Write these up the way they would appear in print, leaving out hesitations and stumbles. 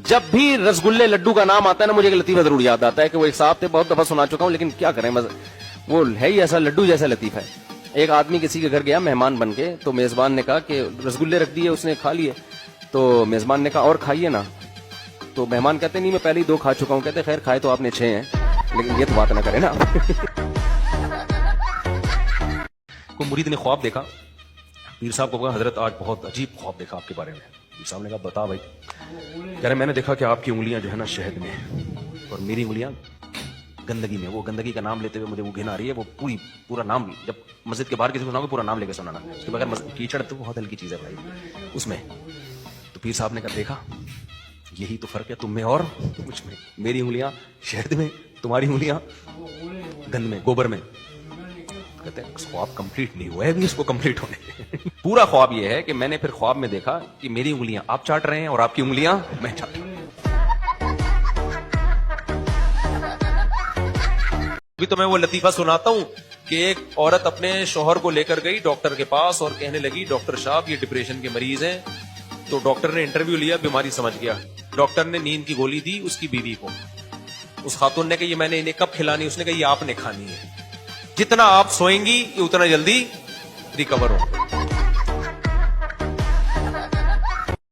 جب بھی رسگلے لڈو کا نام آتا ہے نا مجھے ایک لطیفہ ضرور یاد آتا ہے کہ وہ ایک صاحب تھے, بہت دفعہ سنا چکا ہوں لیکن کیا کریں, وہ ہے ہی ایسا لڈو جیسا لطیفہ ہے. ایک آدمی کسی کے گھر گیا مہمان بن کے, تو میزبان نے کہا کہ رسگلے رکھ دیے, اس نے کھا لیے, تو میزبان نے کہا اور کھائیے نا. تو مہمان کہتے نہیں میں پہلے ہی 2 کھا چکا ہوں. کہتے خیر کھائے تو آپ نے 6 ہیں لیکن یہ تو بات نہ کرے نا. کوئی مرید نے خواب دیکھا, پیر صاحب کو کہا حضرت آج بہت عجیب خواب دیکھا آپ کے بارے میں. پیر صاحب نے کہا بتا بھائی. کہہ رہے میں نے دیکھا کہ آپ کی انگلیاں جو ہے نا شہد میں اور میری انگلیاں گندگی میں. وہ گندگی کا نام لیتے ہوئے مجھے وہ گھن آ رہی ہے. وہ پورا نام, جب مسجد کے باہر کسی کو سناؤ گے پورا نام لے کے سنانا, اس کے بغیر کیچڑ تو بہت ہلکی چیز ہے بھائی اس میں. تو پیر صاحب نے کہا دیکھا یہی تو فرق ہے تم میں اور مجھ میں. میری انگلیاں شہد میں, تمہاری انگلیاں گند میں, گوبر میں. کہتے ہیں خواب کمپلیٹ نہیں ہوا ہے ابھی, اس کو کمپلیٹ ہونے. پورا خواب یہ ہے کہ میں نے پھر خواب میں دیکھا کہ میری انگلیاں آپ چاٹ رہے ہیں اور آپ کی انگلیاں میں چاٹ رہا ہوں. ابھی تو میں وہ لطیفہ سناتا ہوں کہ ایک عورت اپنے شوہر کو لے کر گئی ڈاکٹر کے پاس اور کہنے لگی ڈاکٹر صاحب یہ ڈپریشن کے مریض ہیں. تو ڈاکٹر نے انٹرویو لیا, بیماری سمجھ گیا. ڈاکٹر نے نیند کی گولی دی اس کی بیوی کو. اس خاتون نے کہا یہ میں نے انہیں کب کھلانی, اس نے کہا یہ آپ نے کھانی ہے. جتنا آپ سوئیں گی یہ اتنا جلدی ریکور ہو.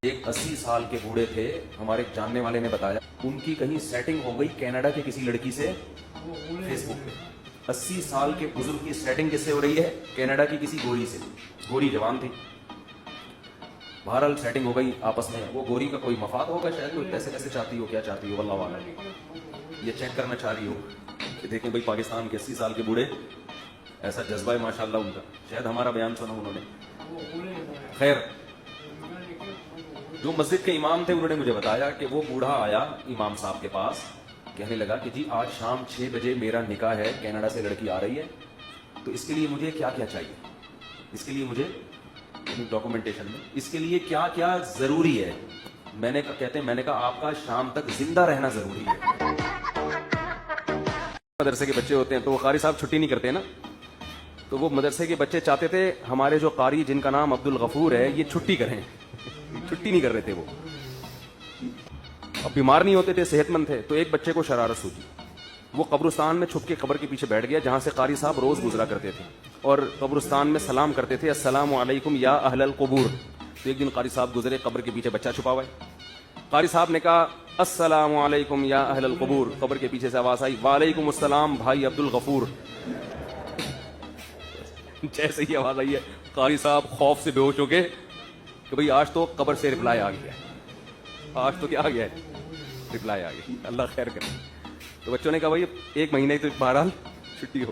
ایک 80 سال کے بوڑھے تھے, ہمارے جاننے والے نے بتایا ان کی کہیں سیٹنگ ہو گئی کینیڈا کے کسی لڑکی سے فیس بک پہ. 80 سال کے بزرگ کی سیٹنگ کس سے ہو رہی ہے, کینیڈا کی کسی گوری سے. گوری جوان تھی, بہرحال سیٹنگ ہو گئی آپس میں. وہ گوری کا کوئی مفاد ہوگا شاید, کوئی پیسے کیسے چاہتی ہو, کیا چاہتی ہو واللہ اعلم. یہ چیک کرنا چاہ رہی ہو کہ دیکھیں بھائی پاکستان کے 80 سال کے بوڑھے ایسا جذبہ ہے ماشاءاللہ ان کا. شاید ہمارا بیان سنا انہوں نے. خیر جو مسجد کے امام تھے انہوں نے مجھے بتایا کہ وہ بوڑھا آیا امام صاحب کے پاس, کہنے لگا کہ جی آج شام 6 بجے میرا نکاح ہے, کینیڈا سے لڑکی آ رہی ہے, تو اس کے لیے مجھے کیا کیا چاہیے, اس کے لیے مجھے ڈاکومنٹیشن میں اس کے لیے کیا کیا ضروری ہے. میں نے کہا آپ کا شام تک زندہ رہنا ضروری ہے. مدرسے کے بچے ہوتے ہیں تو وہ قاری صاحب چھٹی نہیں کرتے نا, تو وہ مدرسے کے بچے چاہتے تھے ہمارے جو قاری جن کا نام عبد الغفور ہے یہ چھٹی کریں. چھٹی نہیں کر رہے تھے وہ, اب بیمار نہیں ہوتے تھے, صحت مند تھے. تو ایک بچے کو شرارت سوچی, وہ قبرستان میں چھپ کے قبر کے پیچھے بیٹھ گیا جہاں سے قاری صاحب روز گزرا کرتے تھے, اور قبرستان میں سلام کرتے تھے السلام علیکم یا اہل القبور. تو ایک دن قاری صاحب گزرے, قبر کے پیچھے بچہ چھپا ہوا ہے. قاری صاحب نے کہا السلام علیکم یا اہل القبور. قبر کے پیچھے سے آواز آئی وعلیکم السلام بھائی عبد الغفور. جیسے ہی آواز آئی ہے قاری صاحب خوف سے بے ہوش ہو گئے کہ بھئی آج تو قبر سے رپلائی آ گیا ہے, آج تو کیا آ گیا ہے, رپلائی آ گئی. اللہ خیر کرے. تو بچوں نے کہا بھائی 1 مہینے تو بہرحال چھٹی ہو.